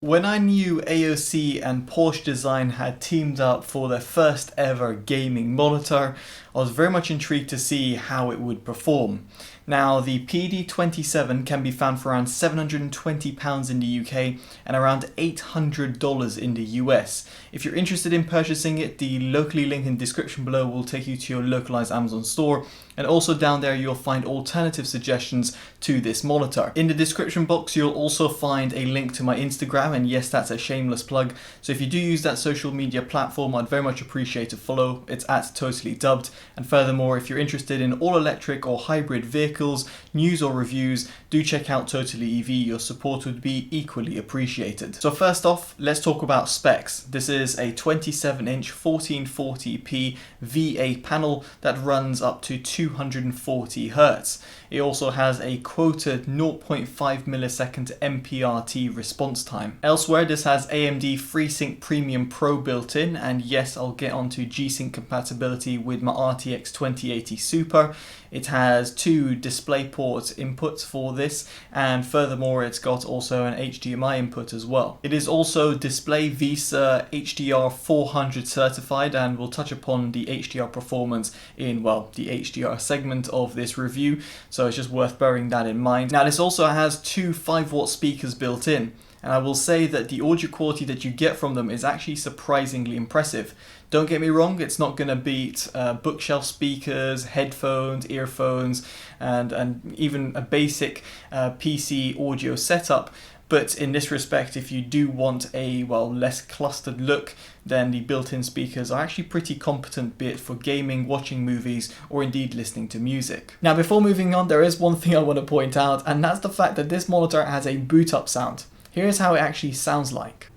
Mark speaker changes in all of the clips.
Speaker 1: When I knew AOC and Porsche Design had teamed up for their first ever gaming monitor, I was very much intrigued to see how it would perform. Now, the PD27 can be found for around £720 in the UK and around $800 in the US. If you're interested in purchasing it, the locally linked in the description below will take you to your localized Amazon store, and also down there you'll find alternative suggestions to this monitor. In the description box you'll also find a link to my Instagram, and yes, that's a shameless plug, so if you do use that social media platform, I'd very much appreciate a follow. It's at TotallyDubbed. And furthermore, if you're interested in all electric or hybrid vehicles, news or reviews, do check out Totally EV. Your support would be equally appreciated. So first off, let's talk about specs. This is a 27-inch 1440p VA panel that runs up to 240 Hz. It also has a quoted 0.5 millisecond MPRT response time. Elsewhere, this has AMD FreeSync Premium Pro built in, and yes, I'll get onto G-Sync compatibility with my RTX 2080 Super. It has two DisplayPort inputs for this, and furthermore it's got also an HDMI input as well. It is also Display Visa HDR 400 certified, and we'll touch upon the HDR performance in, well, the HDR segment of this review, so it's just worth bearing that in mind. Now, this also has two 5-watt speakers built in, and I will say that the audio quality that you get from them is actually surprisingly impressive. Don't get me wrong, it's not going to beat bookshelf speakers, headphones, earphones, and even a basic PC audio setup. But in this respect, if you do want a, well, less clustered look, then the built-in speakers are actually pretty competent, be it for gaming, watching movies, or indeed listening to music. Now, before moving on, there is one thing I want to point out, and that's the fact that this monitor has a boot-up sound. Here's how it actually sounds like.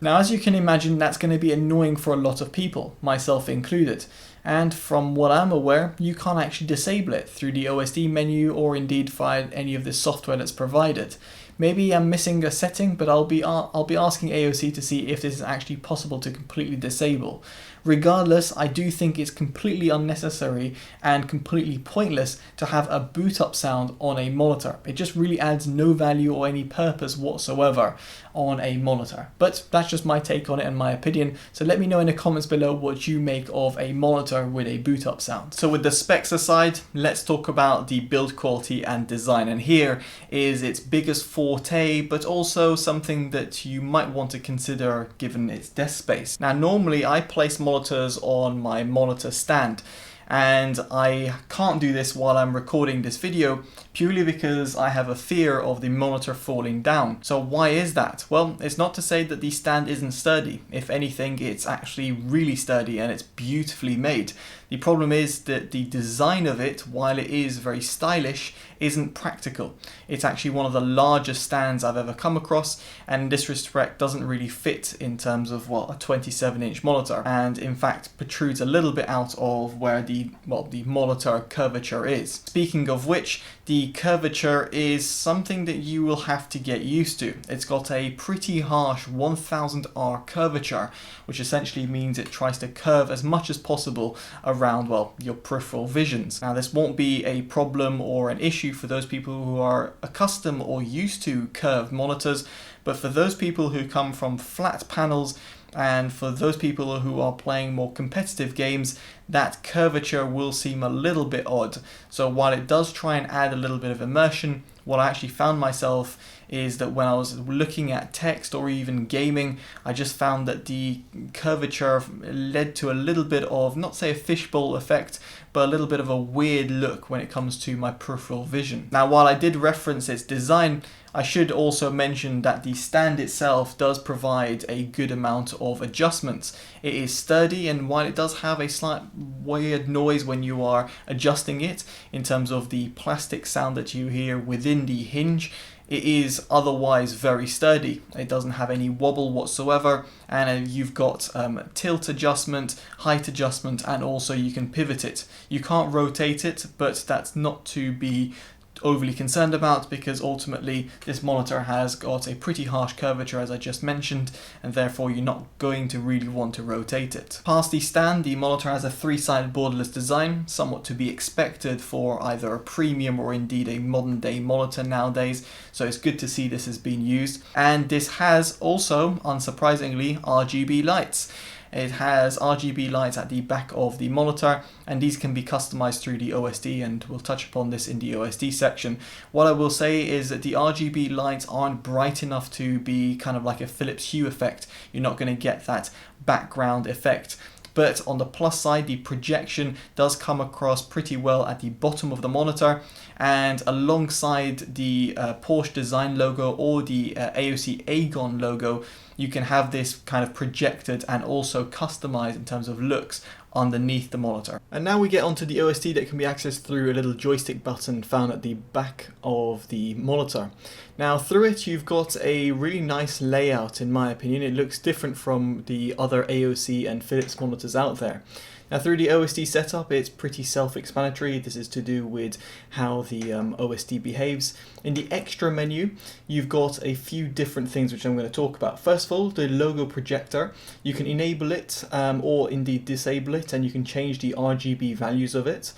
Speaker 1: Now, as you can imagine, that's going to be annoying for a lot of people, myself included. And from what I'm aware, you can't actually disable it through the OSD menu or indeed via any of the software that's provided. Maybe I'm missing a setting, but I'll be asking AOC to see if this is actually possible to completely disable. Regardless, I do think it's completely unnecessary and completely pointless to have a boot up sound on a monitor. It just really adds no value or any purpose whatsoever on a monitor. But that's just my take on it and my opinion, so let me know in the comments below what you make of a monitor with a boot up sound. So with the specs aside, let's talk about the build quality and design, and here is its biggest forte, but also something that you might want to consider given its desk space. Now, normally I place monitors on my monitor stand, and I can't do this while I'm recording this video purely because I have a fear of the monitor falling down. So why is that? Well, it's not to say that the stand isn't sturdy. If anything, it's actually really sturdy and it's beautifully made. The problem is that the design of it, while it is very stylish, isn't practical. It's actually one of the largest stands I've ever come across, and in this respect doesn't really fit in terms of, well, a 27-inch monitor, and in fact protrudes a little bit out of where the monitor curvature is. Speaking of which, the curvature is something that you will have to get used to. It's got a pretty harsh 1000R curvature, which essentially means it tries to curve as much as possible around, well, your peripheral visions. Now, this won't be a problem or an issue for those people who are accustomed or used to curved monitors, but for those people who come from flat panels and for those people who are playing more competitive games, that curvature will seem a little bit odd. So while it does try and add a little bit of immersion, what I actually found myself is that when I was looking at text or even gaming, I just found that the curvature led to a little bit of, not say a fishbowl effect, but a little bit of a weird look when it comes to my peripheral vision. Now, while I did reference its design, I should also mention that the stand itself does provide a good amount of adjustments. It is sturdy, and while it does have a slight weird noise when you are adjusting it in terms of the plastic sound that you hear within the hinge, it is otherwise very sturdy. It doesn't have any wobble whatsoever, and you've got tilt adjustment, height adjustment, and also you can pivot it. You can't rotate it, but that's not to be overly concerned about, because ultimately this monitor has got a pretty harsh curvature, as I just mentioned, and therefore you're not going to really want to rotate it. Past the stand, the monitor has a three-sided borderless design, somewhat to be expected for either a premium or indeed a modern day monitor nowadays, so it's good to see this has been used. And this has also, unsurprisingly, RGB lights. It has RGB lights at the back of the monitor, and these can be customized through the OSD, and we'll touch upon this in the OSD section. What I will say is that the RGB lights aren't bright enough to be kind of like a Philips Hue effect. You're not going to get that background effect. But on the plus side, the projection does come across pretty well at the bottom of the monitor, and alongside the Porsche design logo or the AOC Agon logo, you can have this kind of projected and also customized in terms of looks underneath the monitor. And now we get onto the OSD that can be accessed through a little joystick button found at the back of the monitor. Now through it you've got a really nice layout, in my opinion. It looks different from the other AOC and Philips monitors out there. Now through the OSD setup, it's pretty self-explanatory. This is to do with how the OSD behaves. In the extra menu, you've got a few different things which I'm going to talk about. First of all, the logo projector. You can enable it or indeed disable it, and you can change the RGB values of it.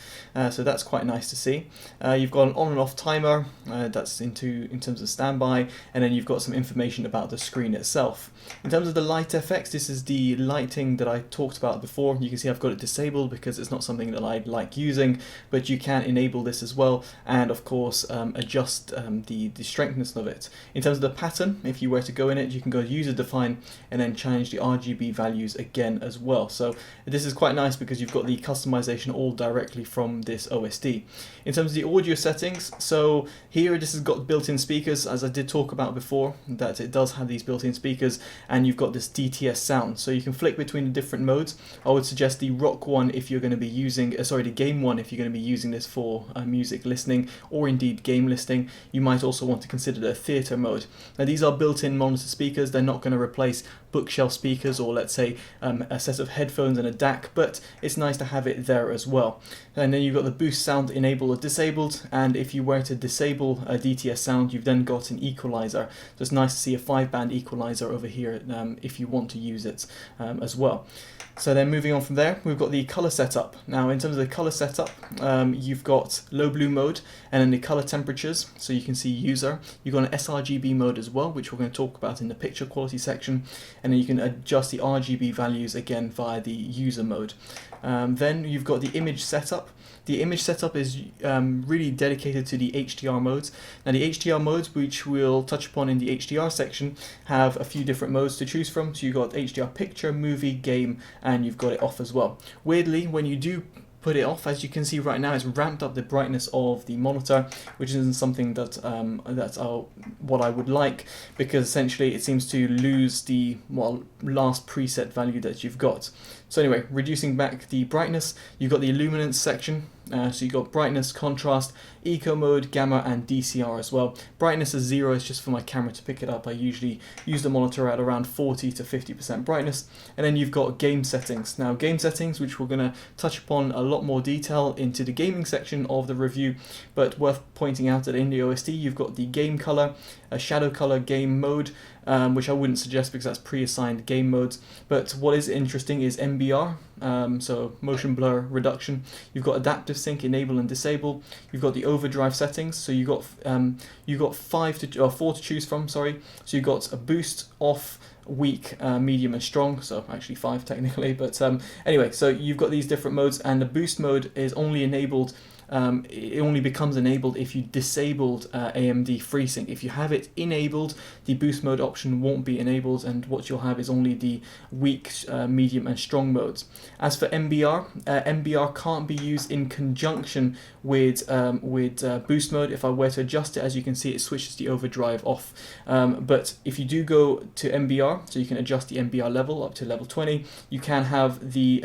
Speaker 1: So that's quite nice to see. You've got an on and off timer, that's in terms of standby, and then you've got some information about the screen itself. In terms of the light effects, this is the lighting that I talked about before. You can see I've got it disabled because it's not something that I like using, but you can enable this as well, and of course adjust the strengthness of it. In terms of the pattern, if you were to go in it, you can go user define and then change the RGB values again as well. So this is quite nice because you've got the customization all directly from this OSD. In terms of the audio settings, so here this has got built-in speakers, as I did talk about before, that it does have these built-in speakers, and you've got this DTS sound, so you can flick between the different modes. I would suggest the rock one if you're going to be using, the game one if you're going to be using this for music listening or indeed game listening. You might also want to consider the theatre mode. Now these are built-in monitor speakers. They're not going to replace bookshelf speakers or let's say a set of headphones and a DAC, but it's nice to have it there as well. And then you've got the boost sound enabled or disabled, and if you were to disable a DTS sound, you've then got an equalizer. So it's nice to see a 5-band equalizer over here if you want to use it as well. So then moving on from there, we've got the color setup. Now in terms of the color setup, you've got low blue mode and then the color temperatures, so you can see user. You've got an sRGB mode as well, which we're going to talk about in the picture quality section, and then you can adjust the RGB values again via the user mode. Then you've got the image setup. The image setup is really dedicated to the HDR modes. Now the HDR modes, which we'll touch upon in the HDR section, have a few different modes to choose from. So you've got HDR picture, movie, game, and you've got it off as well. Weirdly, when you do put it off, as you can see right now, it's ramped up the brightness of the monitor, which isn't something that that's what I would like, because essentially it seems to lose the last preset value that you've got. So anyway, reducing back the brightness, you've got the illuminance section. So you've got brightness, contrast, eco mode, gamma, and DCR as well. Brightness is 0, it's just for my camera to pick it up. I usually use the monitor at around 40 to 50% brightness. And then you've got game settings. Now game settings, which we're going to touch upon a lot more detail into the gaming section of the review, but worth pointing out that in the OSD you've got the game color, a shadow color game mode, which I wouldn't suggest because that's pre-assigned game modes. But what is interesting is MBR, so motion blur reduction. You've got adaptive sync, enable and disable. You've got the overdrive settings, so you've got 4 to choose from. Sorry, so you've got a boost, off, weak, medium and strong, so actually 5 technically, but anyway, so you've got these different modes, and the boost mode is only enabled, it only becomes enabled if you disabled AMD FreeSync. If you have it enabled, the boost mode option won't be enabled, and what you'll have is only the weak, medium and strong modes. As for MBR, MBR can't be used in conjunction with boost mode. If I were to adjust it, as you can see, it switches the overdrive off. But if you do go to MBR, so you can adjust the MBR level up to level 20, you can have the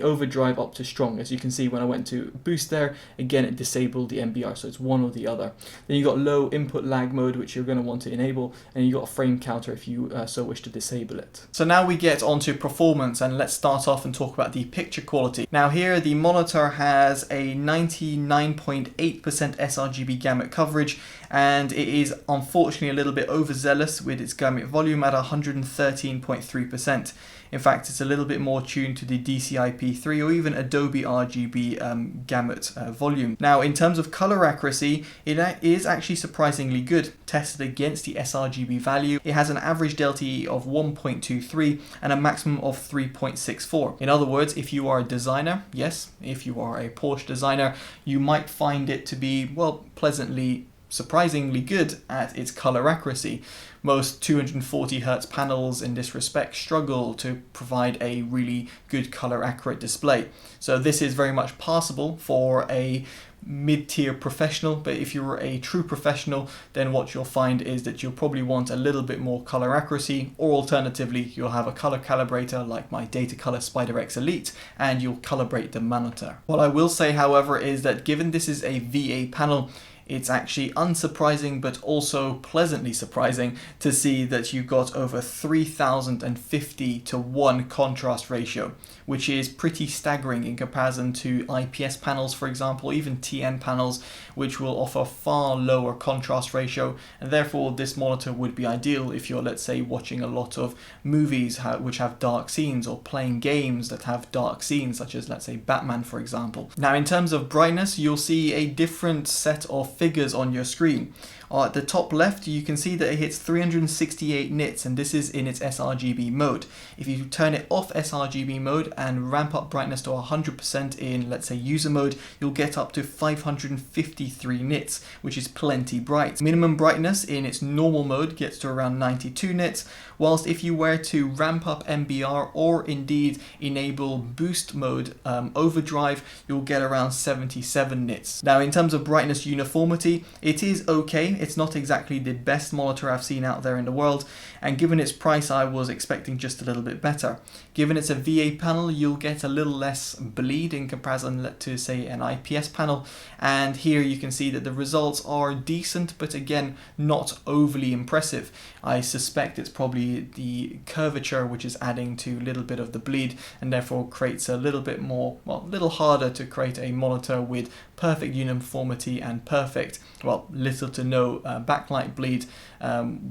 Speaker 1: overdrive up to strong. As you can see, when I went to boost there, again disable the NBR, so it's one or the other. Then you got low input lag mode, which you're going to want to enable, and you got a frame counter if you so wish to disable it. So now we get onto performance, and let's start off and talk about the picture quality. Now here the monitor has a 99.8% sRGB gamut coverage, and it is unfortunately a little bit overzealous with its gamut volume at 113.3%. In fact, it's a little bit more tuned to the DCI-P3 or even Adobe RGB gamut volume. Now, in terms of color accuracy, it is actually surprisingly good. Tested against the sRGB value, it has an average delta of 1.23 and a maximum of 3.64. In other words, if you are a designer, yes, if you are a Porsche designer, you might find it to be, well, surprisingly good at its color accuracy. Most 240Hz panels in this respect struggle to provide a really good color accurate display. So this is very much passable for a mid-tier professional, but if you're a true professional, then what you'll find is that you'll probably want a little bit more color accuracy, or alternatively you'll have a color calibrator like my Datacolor Spider X Elite, and you'll calibrate the monitor. What I will say, however, is that given this is a VA panel, it's actually unsurprising but also pleasantly surprising to see that you've got over 3050 to 1 contrast ratio, which is pretty staggering in comparison to IPS panels, for example, even TN panels, which will offer far lower contrast ratio, and therefore this monitor would be ideal if you're, let's say, watching a lot of movies which have dark scenes, or playing games that have dark scenes, such as, let's say, Batman, for example. Now, in terms of brightness, you'll see a different set of figures on your screen. At the top left, you can see that it hits 368 nits, and this is in its sRGB mode. If you turn it off sRGB mode and ramp up brightness to 100% in, let's say, user mode, you'll get up to 553 nits, which is plenty bright. Minimum brightness in its normal mode gets to around 92 nits, whilst if you were to ramp up NBR or indeed enable boost mode overdrive, you'll get around 77 nits. Now, in terms of brightness uniformity, it is okay. It's not exactly the best monitor I've seen out there in the world, and given its price, I was expecting just a little bit better. Given it's a VA panel, you'll get a little less bleed in comparison to, say, an IPS panel, and here you can see that the results are decent, but again, not overly impressive. I suspect it's probably the curvature which is adding to a little bit of the bleed, and therefore creates a little bit more, well, a little harder to create a monitor with perfect uniformity and perfect, well, little to no backlight bleed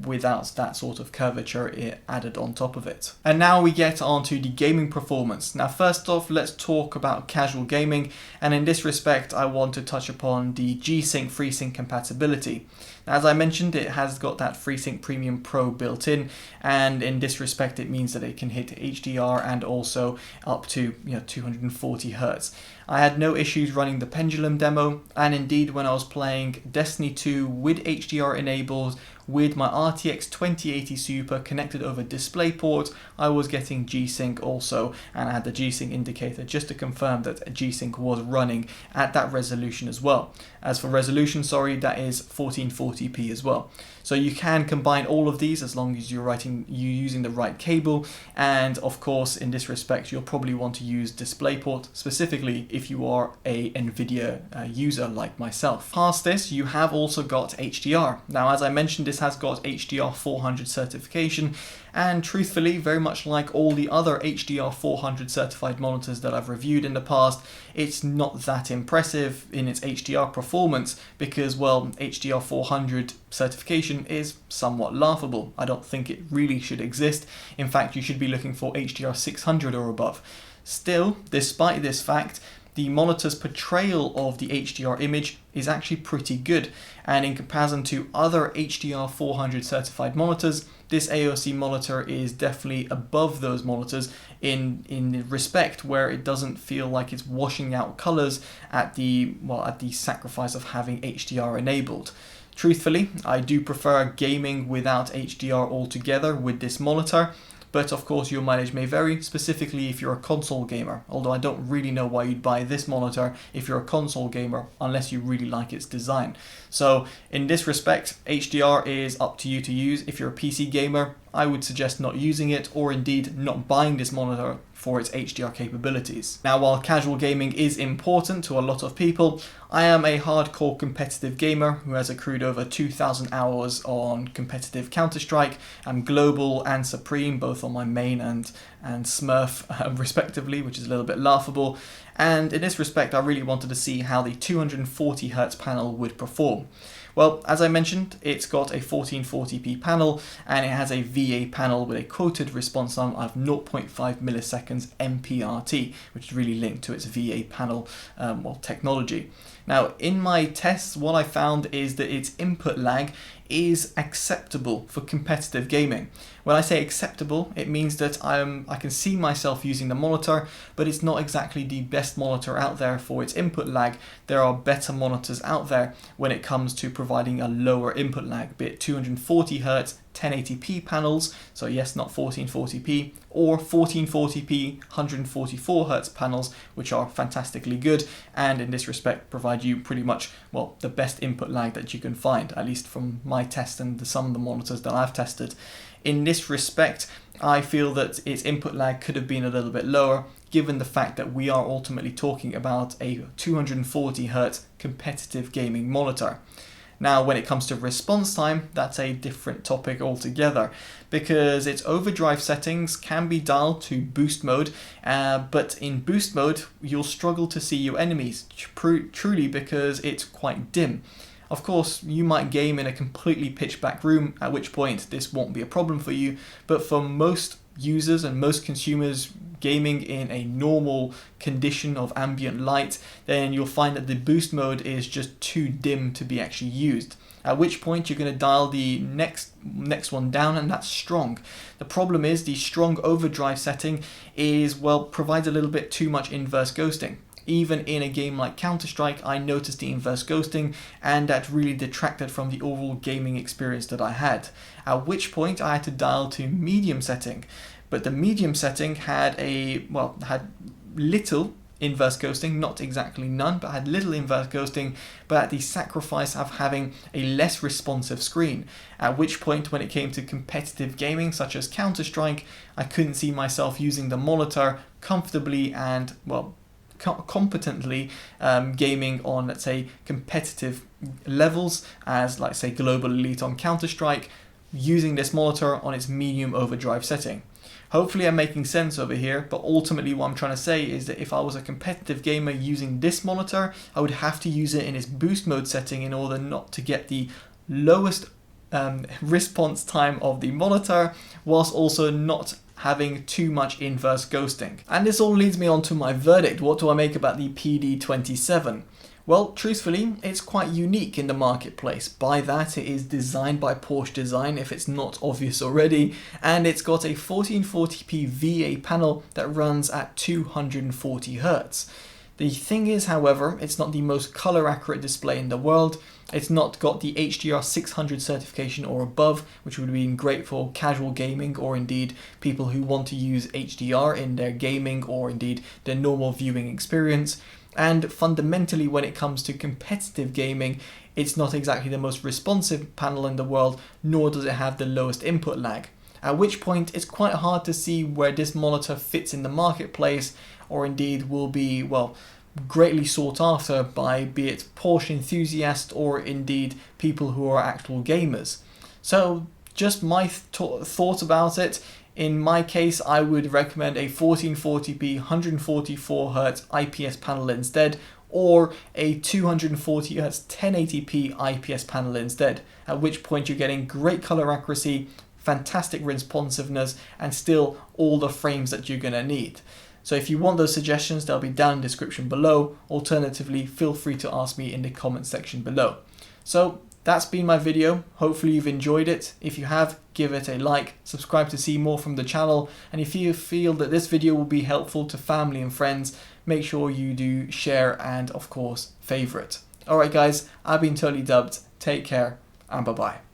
Speaker 1: without that sort of curvature added on top of it. And now we get on to the gaming performance. Now, first off, let's talk about casual gaming, and in this respect I want to touch upon the G-Sync FreeSync compatibility. As I mentioned, it has got that FreeSync Premium Pro built in, and in this respect it means that it can hit HDR and also up to 240 Hz. I had no issues running the Pendulum demo, and indeed when I was playing Destiny 2 with HDR enabled with my RTX 2080 Super connected over DisplayPort, I was getting G-Sync also, and I had the G-Sync indicator just to confirm that G-Sync was running at that resolution as well. As for resolution, that is 1440p as well. So you can combine all of these as long as you're using the right cable, and of course in this respect you'll probably want to use DisplayPort, specifically if you are a NVIDIA user like myself. Past this, you have also got HDR. Now, as I mentioned, this has got HDR 400 certification, and truthfully, very much like all the other HDR 400 certified monitors that I've reviewed in the past, it's not that impressive in its HDR performance because, well, HDR 400 certification is somewhat laughable. I don't think it really should exist. In fact, you should be looking for HDR 600 or above. Still, despite this fact, the monitor's portrayal of the HDR image is actually pretty good, and in comparison to other HDR 400 certified monitors, this AOC monitor is definitely above those monitors in respect where it doesn't feel like it's washing out colors at the sacrifice of having HDR enabled. Truthfully, I do prefer gaming without HDR altogether with this monitor, but of course your mileage may vary, specifically if you're a console gamer, although I don't really know why you'd buy this monitor if you're a console gamer unless you really like its design. So in this respect, HDR is up to you to use. If you're a PC gamer, I would suggest not using it, or indeed not buying this monitor for its HDR capabilities. Now, while casual gaming is important to a lot of people, I am a hardcore competitive gamer who has accrued over 2,000 hours on competitive Counter-Strike. I'm global and supreme, both on my main and Smurf respectively, which is a little bit laughable. And in this respect, I really wanted to see how the 240Hz panel would perform. Well, as I mentioned, it's got a 1440p panel and it has a VA panel with a quoted response time of 0.5 milliseconds MPRT, which is really linked to its VA panel technology. Now, in my tests, what I found is that its input lag is acceptable for competitive gaming. When I say acceptable, it means that I can see myself using the monitor, but it's not exactly the best monitor out there for its input lag. There are better monitors out there when it comes to providing a lower input lag, be it 240Hz 1080p panels, so yes, not 1440p, or 1440p 144Hz panels, which are fantastically good, and in this respect provide you pretty much, well, the best input lag that you can find, at least from my test and some of the monitors that I've tested. In this respect, I feel that its input lag could have been a little bit lower, given the fact that we are ultimately talking about a 240Hz competitive gaming monitor. Now, when it comes to response time, that's a different topic altogether, because its overdrive settings can be dialed to boost mode, but in boost mode, you'll struggle to see your enemies, truly because it's quite dim. Of course, you might game in a completely pitch black room, at which point this won't be a problem for you, but for most users and most consumers gaming in a normal condition of ambient light, then you'll find that the boost mode is just too dim to be actually used. At which point you're going to dial the next one down, and that's strong. The problem is the strong overdrive setting provides a little bit too much inverse ghosting. Even in a game like Counter-Strike, I noticed the inverse ghosting, and that really detracted from the overall gaming experience that I had. At which point I had to dial to medium setting, but the medium setting had little inverse ghosting, not exactly none, but had little inverse ghosting, but at the sacrifice of having a less responsive screen. At which point, when it came to competitive gaming such as Counter-Strike, I couldn't see myself using the monitor comfortably and, competently gaming on, let's say, competitive levels as, like, say, Global Elite on Counter-Strike, using this monitor on its medium overdrive setting. Hopefully I'm making sense over here, but ultimately what I'm trying to say is that if I was a competitive gamer using this monitor, I would have to use it in its boost mode setting in order not to get the lowest response time of the monitor, whilst also not having too much inverse ghosting. And this all leads me on to my verdict. What do I make about the PD27? Well, truthfully, it's quite unique in the marketplace. By that, it is designed by Porsche Design, if it's not obvious already, and it's got a 1440p VA panel that runs at 240Hz. The thing is, however, it's not the most color accurate display in the world. It's not got the HDR 600 certification or above, which would be great for casual gaming or indeed people who want to use HDR in their gaming or indeed their normal viewing experience. And fundamentally, when it comes to competitive gaming, it's not exactly the most responsive panel in the world, nor does it have the lowest input lag. At which point, it's quite hard to see where this monitor fits in the marketplace, or indeed will be, greatly sought after by, be it Porsche enthusiasts or indeed people who are actual gamers. So, just my thought about it. In my case, I would recommend a 1440p 144Hz IPS panel instead, or a 240Hz 1080p IPS panel instead, at which point you're getting great color accuracy, fantastic responsiveness, and still all the frames that you're going to need. So if you want those suggestions, they'll be down in the description below. Alternatively, feel free to ask me in the comment section below. So that's been my video. Hopefully you've enjoyed it. If you have, give it a like, subscribe to see more from the channel, and if you feel that this video will be helpful to family and friends, make sure you do share and of course favorite. Alright guys, I've been Totally Dubbed. Take care and bye bye.